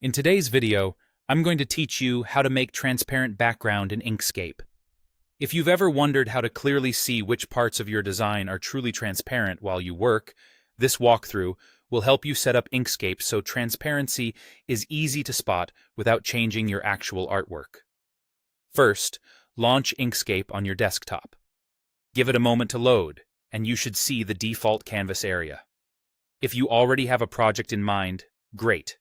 In today's video, I'm going to teach you how to make transparent background in Inkscape. If you've ever wondered how to clearly see which parts of your design are truly transparent while you work, this walkthrough will help you set up Inkscape so transparency is easy to spot without changing your actual artwork. First, launch Inkscape on your desktop. Give it a moment to load, and you should see the default canvas area. If you already have a project in mind, great.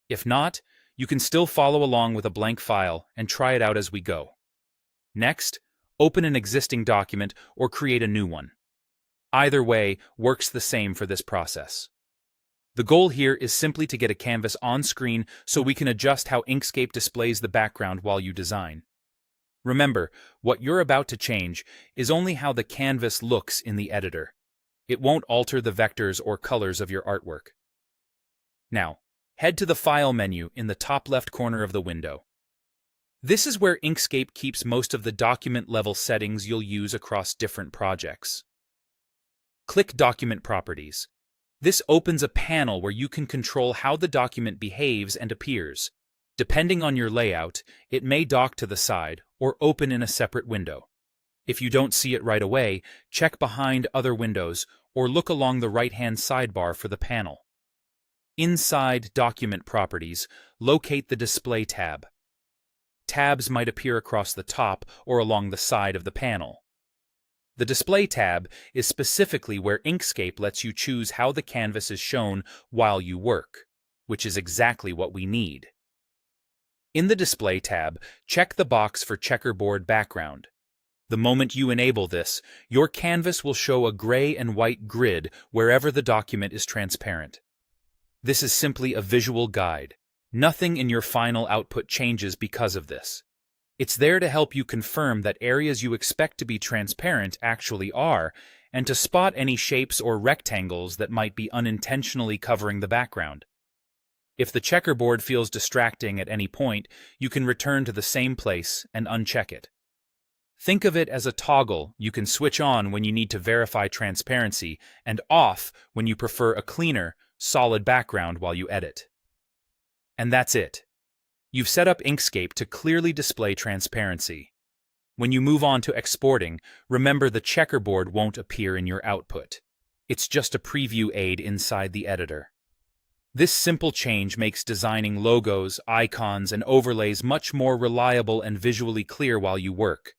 If not, you can still follow along with a blank file and try it out as we go. Next, open an existing document or create a new one. Either way works the same for this process. The goal here is simply to get a canvas on screen so we can adjust how Inkscape displays the background while you design. Remember, what you're about to change is only how the canvas looks in the editor. It won't alter the vectors or colors of your artwork. Now, head to the File menu in the top left corner of the window. This is where Inkscape keeps most of the document-level settings you'll use across different projects. Click Document Properties. This opens a panel where you can control how the document behaves and appears. Depending on your layout, it may dock to the side or open in a separate window. If you don't see it right away, check behind other windows or look along the right-hand sidebar for the panel. Inside Document Properties, locate the Display tab. Tabs might appear across the top or along the side of the panel. The Display tab is specifically where Inkscape lets you choose how the canvas is shown while you work, which is exactly what we need. In the Display tab, check the box for checkerboard background. The moment you enable this, your canvas will show a gray and white grid wherever the document is transparent. This is simply a visual guide. Nothing in your final output changes because of this. It's there to help you confirm that areas you expect to be transparent actually are, and to spot any shapes or rectangles that might be unintentionally covering the background. If the checkerboard feels distracting at any point, you can return to the same place and uncheck it. Think of it as a toggle you can switch on when you need to verify transparency and off when you prefer a cleaner, solid background while you edit. And that's it. You've set up Inkscape to clearly display transparency. When you move on to exporting, remember the checkerboard won't appear in your output. It's just a preview aid inside the editor. This simple change makes designing logos, icons, and overlays much more reliable and visually clear while you work.